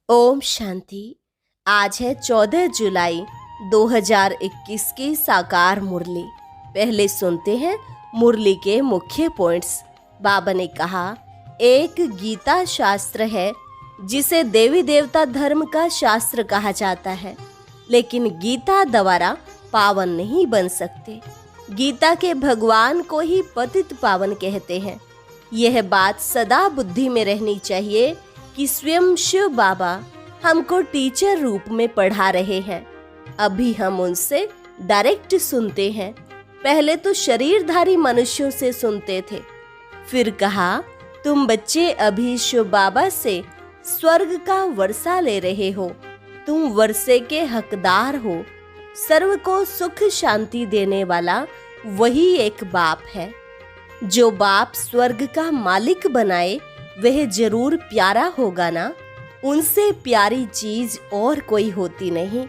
ओम शांति। आज है 14 जुलाई 2021 की साकार मुरली। पहले सुनते हैं मुरली के मुख्य पॉइंट्स। बाबा ने कहा, एक गीता शास्त्र है जिसे देवी देवता धर्म का शास्त्र कहा जाता है, लेकिन गीता द्वारा पावन नहीं बन सकते। गीता के भगवान को ही पतित पावन कहते हैं। यह बात सदा बुद्धि में रहनी चाहिए कि स्वयं शिव बाबा हमको टीचर रूप में पढ़ा रहे हैं। अभी हम उनसे डायरेक्ट सुनते हैं। पहले तो शरीरधारी मनुष्यों से सुनते थे, फिर कहा तुम बच्चे अभी शिव बाबा से स्वर्ग का वर्षा ले रहे हो, तुम वर्षे के हकदार हो। सर्व को सुख शांति देने वाला वही एक बाप है। जो बाप स्वर्ग का मालिक बनाए वह जरूर प्यारा होगा ना। उनसे प्यारी चीज और कोई होती नहीं।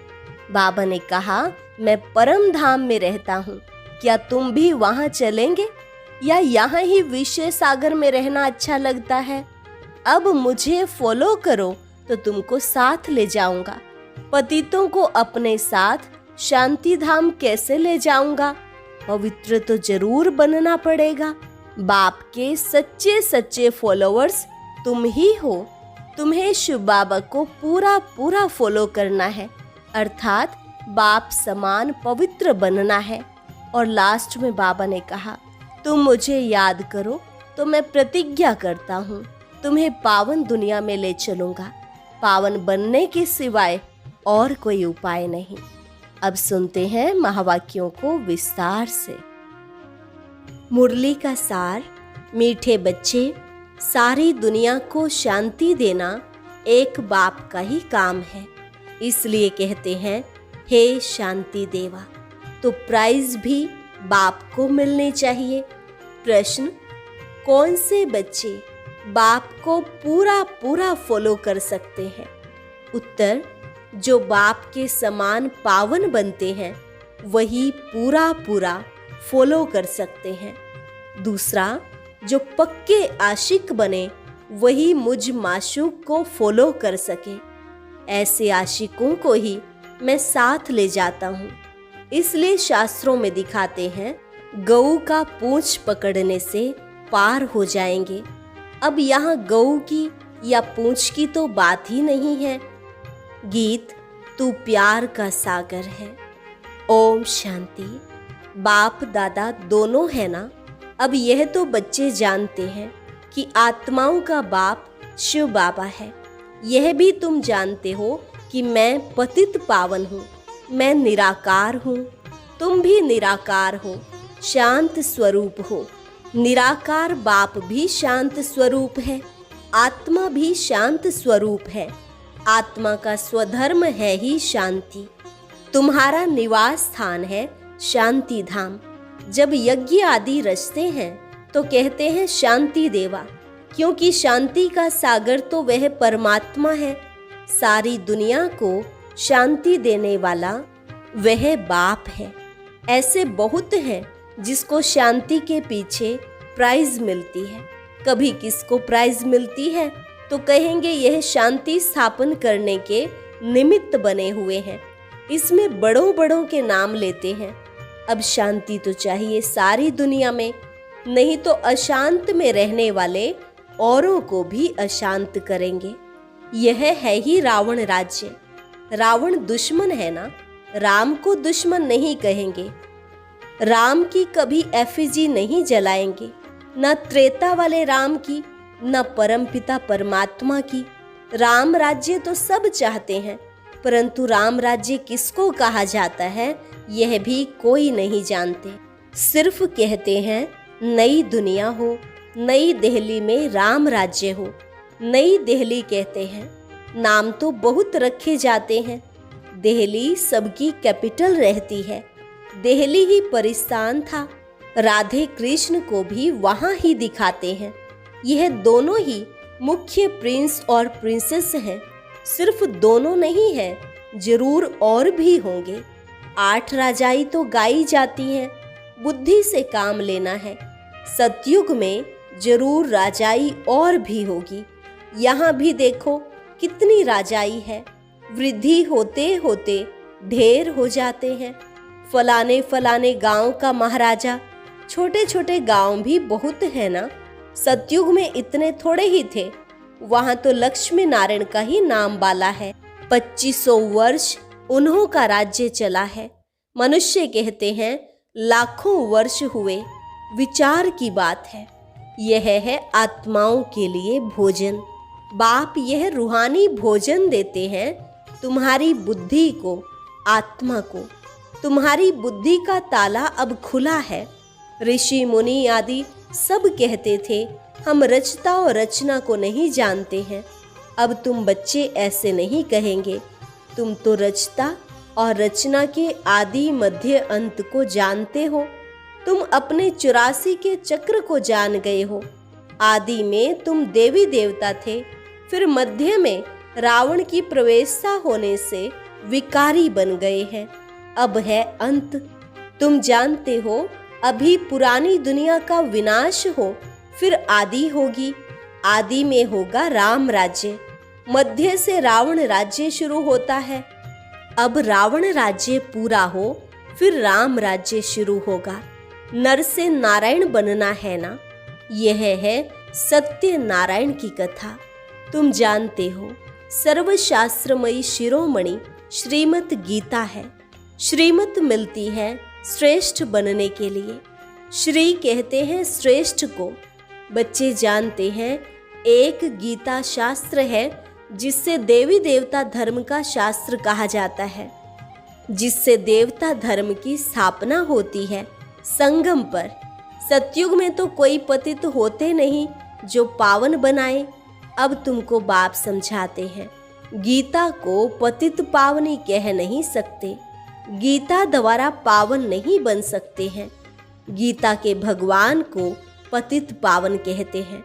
बाबा ने कहा, मैं परम धाम में रहता हूँ, क्या तुम भी वहाँ चलेंगे या यहाँ ही विषय सागर में रहना अच्छा लगता है? अब मुझे फॉलो करो तो तुमको साथ ले जाऊंगा। पतितों को अपने साथ शांति धाम कैसे ले जाऊंगा? पवित्र तो जरूर बनना पड़ेगा। बाप के सच्चे सच्चे फॉलोअर्स तुम ही हो। तुम्हें शिव बाबा को पूरा पूरा फॉलो करना है, अर्थात बाप समान पवित्र बनना है। और लास्ट में बाबा ने कहा, तुम मुझे याद करो तो मैं प्रतिज्ञा करता हूँ तुम्हें पावन दुनिया में ले चलूंगा। पावन बनने के सिवाय और कोई उपाय नहीं। अब सुनते हैं महावाक्यों को विस्तार से। मुरली का सार। मीठे बच्चे, सारी दुनिया को शांति देना एक बाप का ही काम है, इसलिए कहते हैं हे शांति देवा। तो प्राइज भी बाप को मिलने चाहिए। प्रश्न, कौन से बच्चे बाप को पूरा पूरा फॉलो कर सकते हैं? उत्तर, जो बाप के समान पावन बनते हैं वही पूरा पूरा फॉलो कर सकते हैं। दूसरा, जो पक्के आशिक बने वही मुझ माशूक को फॉलो कर सके। ऐसे आशिकों को ही मैं साथ ले जाता हूँ। इसलिए शास्त्रों में दिखाते हैं गऊ का पूंछ पकड़ने से पार हो जाएंगे। अब यहाँ गऊ की या पूंछ की तो बात ही नहीं है। गीत, तू प्यार का सागर है। ओम शांति। बाप दादा दोनों है ना। अब यह तो बच्चे जानते हैं कि आत्माओं का बाप शिव बाबा है। यह भी तुम जानते हो कि मैं पतित पावन हूँ, मैं निराकार हूँ। तुम भी निराकार हो, शांत स्वरूप हो। निराकार बाप भी शांत स्वरूप है, आत्मा भी शांत स्वरूप है। आत्मा का स्वधर्म है ही शांति। तुम्हारा निवास स्थान है शांति धाम। जब यज्ञ आदि रचते हैं तो कहते हैं शांति देवा, क्योंकि शांति का सागर तो वह परमात्मा है। सारी दुनिया को शांति देने वाला वह बाप है। ऐसे बहुत हैं जिसको शांति के पीछे प्राइज मिलती है। कभी किसको प्राइज मिलती है तो कहेंगे यह शांति स्थापन करने के निमित्त बने हुए हैं। इसमें बड़ों बड़ों के नाम लेते हैं। अब शांति तो चाहिए सारी दुनिया में, नहीं तो अशांत में रहने वाले औरों को भी अशांत करेंगे। यह है ही रावण राज्य। रावण दुश्मन है ना, राम को दुश्मन नहीं कहेंगे। राम की कभी एफिजी नहीं जलाएंगे, न त्रेता वाले राम की, न परमपिता परमात्मा की। राम राज्य तो सब चाहते हैं, परंतु राम राज्य किसको कहा जाता है यह भी कोई नहीं जानते। सिर्फ कहते हैं नई दुनिया हो, नई दिल्ली में राम राज्य हो। नई दिल्ली कहते हैं, नाम तो बहुत रखे जाते हैं। दिल्ली सबकी कैपिटल रहती है। दिल्ली ही परिस्थान था। राधे कृष्ण को भी वहाँ ही दिखाते हैं। यह दोनों ही मुख्य प्रिंस और प्रिंसेस हैं। सिर्फ दोनों नहीं है, जरूर और भी होंगे। 8 राजाई तो गाई जाती हैं। बुद्धि से काम लेना है। सतयुग में जरूर राजाई और भी होगी। यहाँ भी देखो कितनी राजाई है। वृद्धि होते होते ढेर हो जाते हैं। फलाने फलाने गांव का महाराजा। छोटे छोटे गांव भी बहुत है ना। सतयुग में इतने थोड़े ही थे। वहां तो लक्ष्मी नारायण का ही नाम बाला है। 2500 वर्ष उन्हों का राज्य चला है। मनुष्य कहते हैं लाखों वर्ष हुए। विचार की बात है। यह है आत्माओं के लिए भोजन। बाप यह रूहानी भोजन देते हैं तुम्हारी बुद्धि को, आत्मा को। तुम्हारी बुद्धि का ताला अब खुला है। ऋषि मुनि आदि सब कहते थे हम रचता और रचना को नहीं जानते हैं। अब तुम बच्चे ऐसे नहीं कहेंगे। तुम तो रचता और रचना के आदि मध्य अंत को जानते हो। तुम अपने 84 के चक्र को जान गए हो। आदि में तुम देवी देवता थे, फिर मध्य में रावण की प्रवेशता होने से विकारी बन गए हैं। अब है अंत। तुम जानते हो अभी पुरानी दुनिया का विनाश हो, फिर आदि होगी। आदि में होगा राम राज्य। मध्य से रावण राज्य शुरू होता है। अब रावण राज्य पूरा हो, फिर राम राज्य शुरू होगा। नर से नारायण बनना है ना। यह है सत्य नारायण की कथा। तुम जानते हो सर्वशास्त्रमयी शिरोमणि श्रीमद् गीता है। श्रीमत मिलती है श्रेष्ठ बनने के लिए। श्री कहते हैं श्रेष्ठ को। बच्चे जानते हैं एक गीता शास्त्र है जिससे देवी देवता धर्म का शास्त्र कहा जाता है, जिससे देवता धर्म की स्थापना होती है संगम पर। सतयुग में तो कोई पतित होते नहीं जो पावन बनाए। अब तुमको बाप समझाते हैं गीता को पतित पावनी कह नहीं सकते। गीता द्वारा पावन नहीं बन सकते हैं। गीता के भगवान को पतित पावन कहते हैं।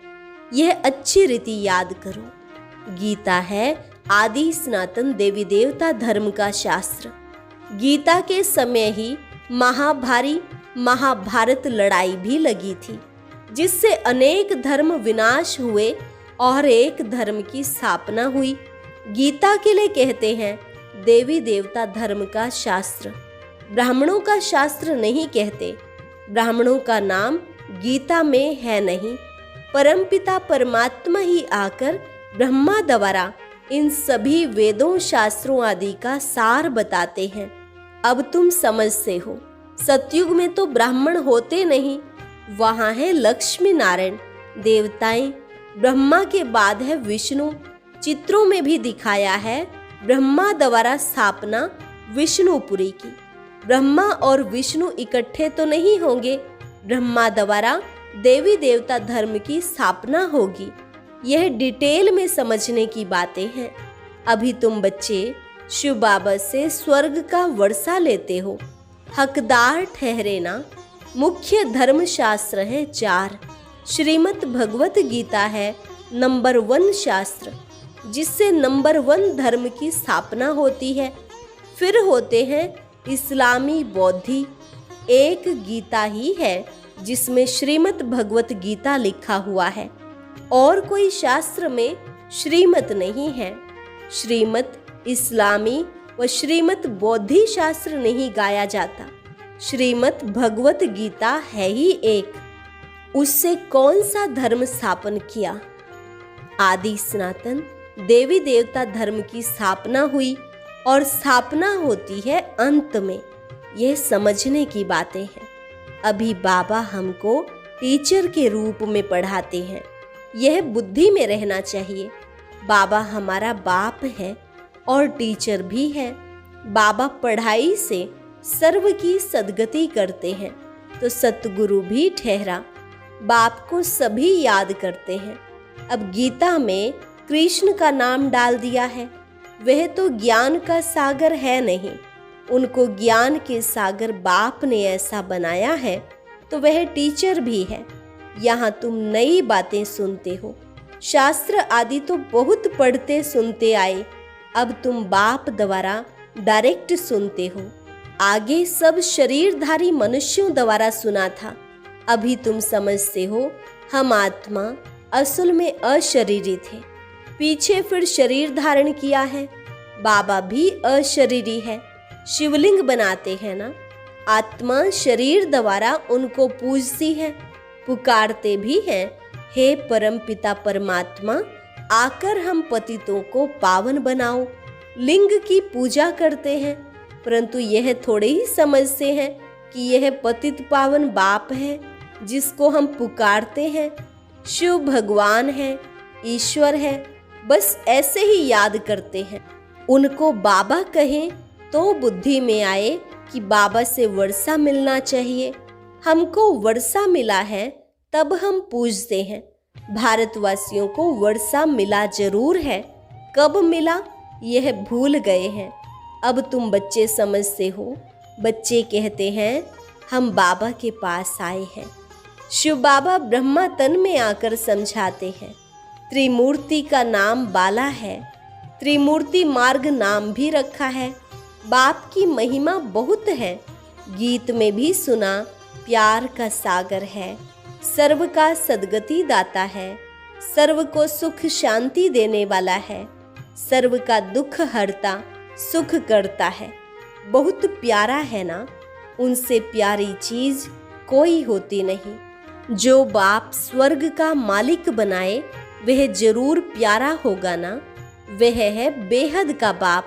यह अच्छी रीति याद करो। गीता है आदि सनातन देवी देवता धर्म का शास्त्र। गीता के समय ही महाभारत लड़ाई भी लगी थी, जिससे अनेक धर्म विनाश हुए और एक धर्म की स्थापना हुई। गीता के लिए कहते हैं देवी देवता धर्म का शास्त्र। ब्राह्मणों का शास्त्र नहीं कहते। ब्राह्मणों का नाम गीता में है नहीं। परमपिता परमात्मा ही आकर ब्रह्मा द्वारा इन सभी वेदों शास्त्रों आदि का सार बताते हैं। अब तुम समझते हो सतयुग में तो ब्राह्मण होते नहीं। वहां है लक्ष्मी नारायण देवताएं। ब्रह्मा के बाद है विष्णु। चित्रों में भी दिखाया है ब्रह्मा द्वारा स्थापना विष्णुपुरी की। ब्रह्मा और विष्णु इकट्ठे तो नहीं होंगे। ब्रह्मा द्वारा देवी देवता धर्म की स्थापना होगी। यह डिटेल में समझने की बातें हैं। अभी तुम बच्चे शिव बाबा से स्वर्ग का वर्षा लेते हो। हकदार ठहरे ना। मुख्य धर्म शास्त्र है 4। श्रीमद् भगवत गीता है नंबर 1 शास्त्र, जिससे नंबर 1 धर्म की स्थापना होती है। फिर होते हैं इस्लामी बौद्धि। एक गीता ही है जिसमें श्रीमद् भगवत गीता लिखा हुआ है, और कोई शास्त्र में श्रीमत नहीं है। श्रीमत इस्लामी व श्रीमद् बौद्धि शास्त्र नहीं गाया जाता। श्रीमद् भगवत गीता है ही एक। उससे कौन सा धर्म स्थापन किया? आदि सनातन देवी देवता धर्म की स्थापना हुई, और स्थापना होती है अंत में। यह समझने की बातें हैं। अभी बाबा हमको टीचर के रूप में पढ़ाते हैं। यह बुद्धि में रहना चाहिए। बाबा हमारा बाप है और टीचर भी है। बाबा पढ़ाई से सर्व की सद्गति करते हैं, तो सतगुरु भी ठहरा। बाप को सभी याद करते हैं। अब गीता में कृष्ण का नाम डाल दिया है। वह तो ज्ञान का सागर है नहीं। उनको ज्ञान के सागर बाप ने ऐसा बनाया है, तो वह टीचर भी है। यहाँ तुम नई बातें सुनते हो। शास्त्र आदि तो बहुत पढ़ते सुनते आए। अब तुम बाप द्वारा डायरेक्ट सुनते हो। आगे सब शरीरधारी मनुष्यों द्वारा सुना था। अभी तुम समझते हो हम आत्मा असल में अशरीरी थे। पीछे फिर शरीर धारण किया है। बाबा भी अशरीरी है, शिवलिंग बनाते हैं ना। आत्मा शरीर द्वारा उनको पूजती है, पुकारते भी हैं, हे परम पिता परमात्मा, आकर हम पतितों को पावन बनाओ। लिंग की पूजा करते हैं, परंतु यह थोड़े ही समझते हैं कि यह पतित पावन बाप है जिसको हम पुकारते हैं। शिव भगवान है, ईश्वर है, बस ऐसे ही याद करते हैं। उनको बाबा कहें तो बुद्धि में आए कि बाबा से वर्षा मिलना चाहिए। हमको वर्षा मिला है तब हम पूजते हैं। भारतवासियों को वर्षा मिला जरूर है, कब मिला यह भूल गए हैं। अब तुम बच्चे समझते हो। बच्चे कहते हैं हम बाबा के पास आए हैं। शिव बाबा ब्रह्मा तन में आकर समझाते हैं। त्रिमूर्ति का नाम बाला है, त्रिमूर्ति मार्ग नाम भी रखा है। बाप की महिमा बहुत है, गीत में भी सुना, प्यार का सागर है, सर्व का सद्गति दाता है, सर्व को सुख शांति देने वाला है, सर्व का दुख हरता सुख करता है। बहुत प्यारा है ना, उनसे प्यारी चीज कोई होती नहीं। जो बाप स्वर्ग का मालिक बनाए वह जरूर प्यारा होगा ना, वह है बेहद का बाप।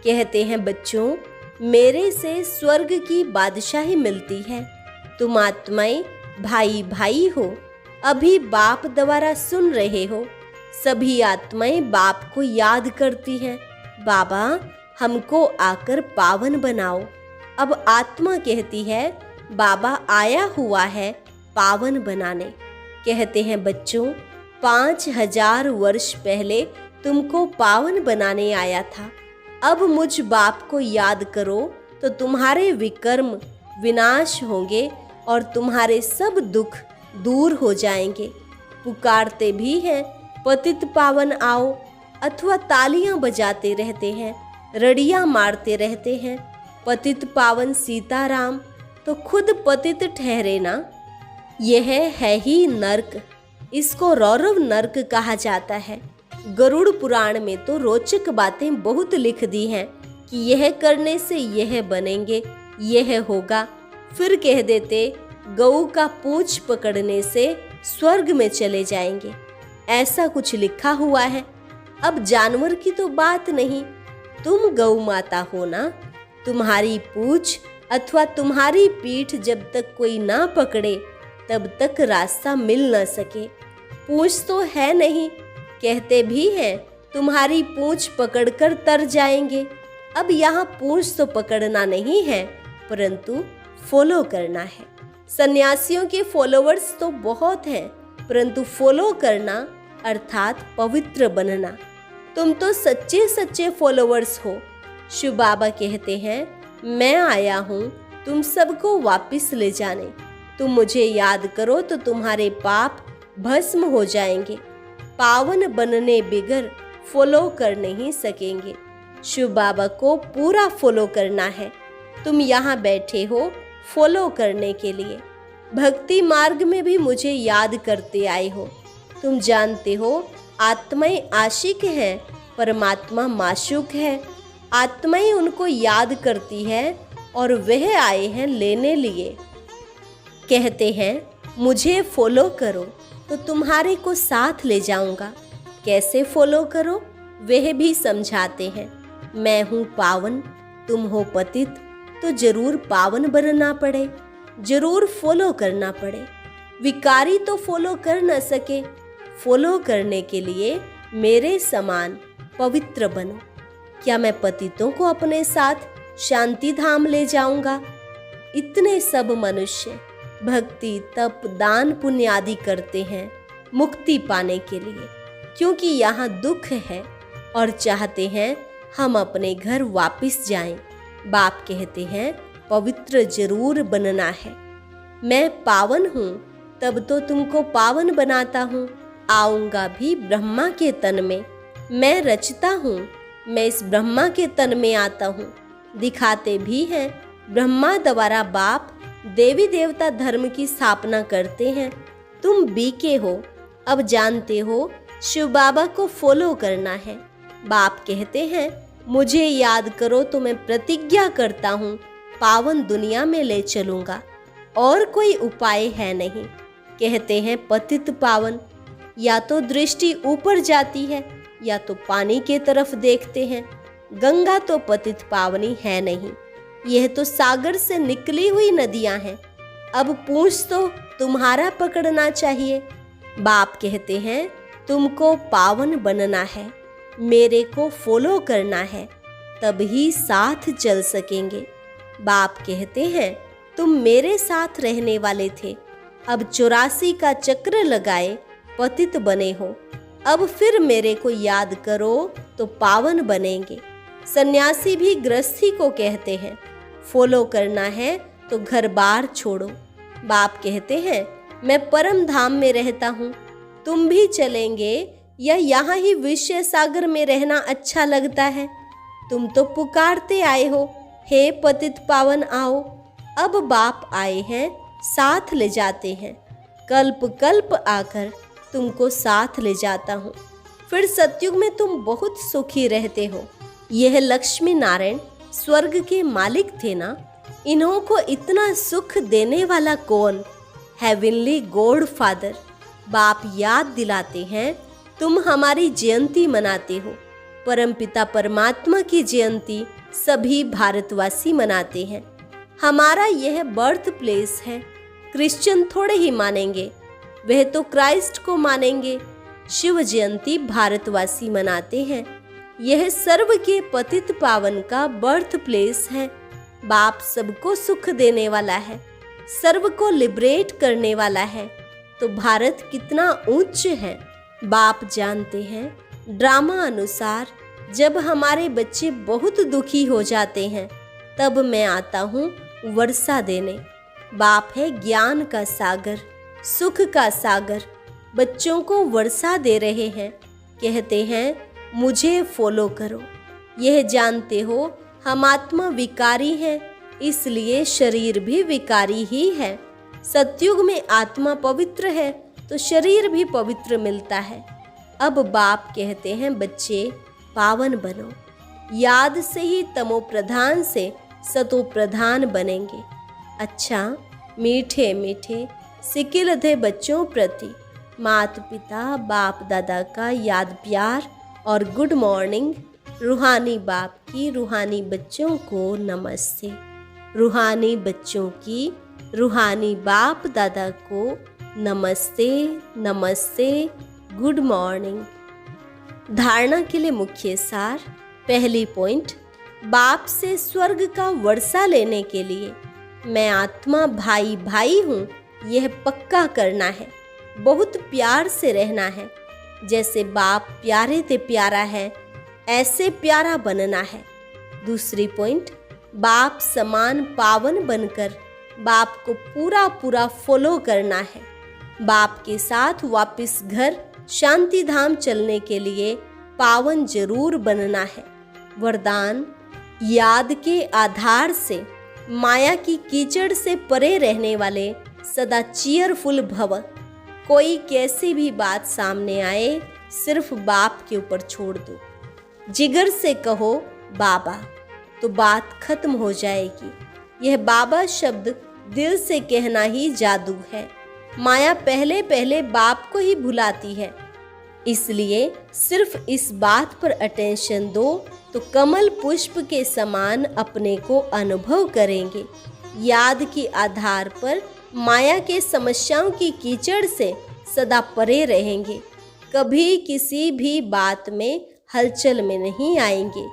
कहते हैं बच्चों, मेरे से स्वर्ग की बादशाही मिलती है। तुम आत्माएं भाई भाई हो, अभी बाप द्वारा सुन रहे हो। सभी आत्माएं बाप को याद करती हैं, बाबा हमको आकर पावन बनाओ। अब आत्मा कहती है बाबा आया हुआ है पावन बनाने। कहते हैं बच्चों, 5000 वर्ष पहले तुमको पावन बनाने आया था। अब मुझ बाप को याद करो तो तुम्हारे विकर्म विनाश होंगे और तुम्हारे सब दुख दूर हो जाएंगे। पुकारते भी हैं पतित पावन आओ, अथवा तालियां बजाते रहते हैं, रड़ियां मारते रहते हैं पतित पावन सीताराम, तो खुद पतित ठहरे ना। यह है ही नर्क, इसको रौरव नर्क कहा जाता है। गरुड़ पुराण में तो रोचक बातें बहुत लिख दी हैं कि यह करने से यह बनेंगे, यह होगा। फिर कह देते गऊ का पूंछ पकड़ने से स्वर्ग में चले जाएंगे, ऐसा कुछ लिखा हुआ है। अब जानवर की तो बात नहीं, तुम गौ माता हो ना, तुम्हारी पूंछ अथवा तुम्हारी पीठ जब तक कोई ना पकड़े तब तक रास्ता मिल न सके। पूंछ तो है नहीं, कहते भी हैं तुम्हारी पूंछ पकड़कर तर जाएंगे। अब यहाँ पूंछ तो पकड़ना नहीं है, परंतु फॉलो करना है। सन्यासियों के फॉलोवर्स तो बहुत हैं, परंतु फॉलो करना अर्थात पवित्र बनना। तुम तो सच्चे सच्चे फॉलोवर्स हो। शिव बाबा कहते हैं मैं आया हूँ तुम सबको वापस ले जाने। तुम मुझे याद करो तो तुम्हारे पाप भस्म हो जाएंगे। पावन बनने बिगर फॉलो कर नहीं सकेंगे। शिव बाबा को पूरा फॉलो करना है। तुम यहाँ बैठे हो फॉलो करने के लिए। भक्ति मार्ग में भी मुझे याद करते आए हो। तुम जानते हो आत्माएं आशिक है, परमात्मा माशूक है। आत्माएं उनको याद करती है और वह आए हैं लेने लिए। कहते हैं मुझे फॉलो करो तो तुम्हारे को साथ ले जाऊंगा। कैसे फॉलो करो वह भी समझाते हैं। मैं हूँ पावन, तुम हो पतित, तो जरूर पावन बनना पड़े, जरूर फॉलो करना पड़े। विकारी तो फॉलो कर न सके। फॉलो करने के लिए मेरे समान पवित्र बनो। क्या मैं पतितों को अपने साथ शांति धाम ले जाऊंगा? इतने सब मनुष्य भक्ति तप दान पुण्य आदि करते हैं मुक्ति पाने के लिए, क्योंकि यहाँ दुख है और चाहते हैं हम अपने घर वापस जाएं। बाप कहते हैं पवित्र जरूर बनना है। मैं पावन हूँ तब तो तुमको पावन बनाता हूँ। आऊंगा भी ब्रह्मा के तन में। मैं रचता हूँ, मैं इस ब्रह्मा के तन में आता हूँ। दिखाते भी हैं ब्रह्मा द्वारा बाप देवी देवता धर्म की स्थापना करते हैं। तुम बीके हो, अब जानते हो शिव बाबा को फॉलो करना है। बाप कहते हैं, मुझे याद करो तो मैं प्रतिज्ञा करता हूँ पावन दुनिया में ले चलूंगा, और कोई उपाय है नहीं। कहते हैं पतित पावन, या तो दृष्टि ऊपर जाती है या तो पानी के तरफ देखते हैं। गंगा तो पतित पावनी है नहीं, यह तो सागर से निकली हुई नदियां हैं। अब पूंछ तो तुम्हारा पकड़ना चाहिए। बाप कहते हैं, तुमको पावन बनना है, मेरे को फॉलो करना है, तभी साथ चल सकेंगे। बाप कहते हैं, तुम मेरे साथ रहने वाले थे, अब 84 का चक्र लगाए पतित बने हो, अब फिर मेरे को याद करो तो पावन बनेंगे। सन्यासी भी गृहस्थी को कहते हैं, फॉलो करना है तो घर बार छोड़ो। बाप कहते हैं, मैं परम धाम में रहता हूँ, तुम भी चलेंगे या यहाँ ही विषय सागर में रहना अच्छा लगता है? तुम तो पुकारते आए हो, हे पतित पावन आओ। अब बाप आए हैं, साथ ले जाते हैं, कल्प कल्प आकर तुमको साथ ले जाता हूँ। फिर सतयुग में तुम बहुत सुखी रहते हो। यह लक्ष्मी नारायण स्वर्ग के मालिक थे ना, इन्हों को इतना सुख देने वाला कौन? Heavenly God father. बाप याद दिलाते हैं, तुम हमारी जयंती मनाते हो। परमपिता परमात्मा की जयंती सभी भारतवासी मनाते हैं। हमारा यह बर्थ प्लेस है। क्रिश्चियन थोड़े ही मानेंगे, वह तो क्राइस्ट को मानेंगे। शिव जयंती भारतवासी मनाते हैं। यह सर्व के पतित पावन का बर्थ प्लेस है। बाप सबको सुख देने वाला है, सर्व को लिबरेट करने वाला है, तो भारत कितना उच्च है। बाप जानते हैं, ड्रामा अनुसार जब हमारे बच्चे बहुत दुखी हो जाते हैं तब मैं आता हूँ वर्षा देने। बाप है ज्ञान का सागर, सुख का सागर, बच्चों को वर्षा दे रहे हैं। कहते हैं, मुझे फॉलो करो। यह जानते हो हम आत्मा विकारी है, इसलिए शरीर भी विकारी ही है। सतयुग में आत्मा पवित्र है तो शरीर भी पवित्र मिलता है। अब बाप कहते हैं, बच्चे पावन बनो। याद से ही तमो प्रधान से सतो प्रधान बनेंगे। अच्छा, मीठे मीठे सिकिलधे बच्चों प्रति माता पिता बाप दादा का याद प्यार और गुड मॉर्निंग। रूहानी बाप की रूहानी बच्चों को नमस्ते। रूहानी बच्चों की रूहानी बाप दादा को नमस्ते नमस्ते, गुड मॉर्निंग। धारणा के लिए मुख्य सार। पहली पॉइंट, बाप से स्वर्ग का वर्षा लेने के लिए मैं आत्मा भाई भाई हूँ, यह पक्का करना है। बहुत प्यार से रहना है। जैसे बाप प्यारे ते प्यारा है, ऐसे प्यारा बनना है। दूसरी पॉइंट, बाप समान पावन बनकर बाप को पूरा पूरा फॉलो करना है। बाप के साथ वापस घर शांति धाम चलने के लिए पावन जरूर बनना है। वरदान, याद के आधार से माया की कीचड़ से परे रहने वाले सदा चीयरफुल भव। कोई कैसी भी बात सामने आए, सिर्फ बाप के ऊपर छोड़ दो। जिगर से कहो बाबा, तो बात खत्म हो जाएगी। यह बाबा शब्द दिल से कहना ही जादू है। माया पहले पहले बाप को ही भुलाती है, इसलिए सिर्फ इस बात पर अटेंशन दो तो कमल पुष्प के समान अपने को अनुभव करेंगे। याद के आधार पर माया के समस्याओं की कीचड़ से सदा परे रहेंगे। कभी किसी भी बात में हलचल में नहीं आएंगे।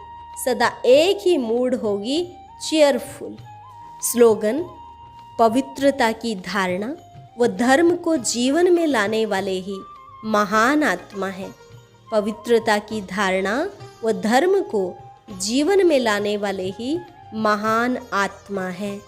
सदा एक ही मूड होगी, चीयरफुल। स्लोगन, पवित्रता की धारणा व धर्म को जीवन में लाने वाले ही महान आत्मा है। पवित्रता की धारणा व धर्म को जीवन में लाने वाले ही महान आत्मा है।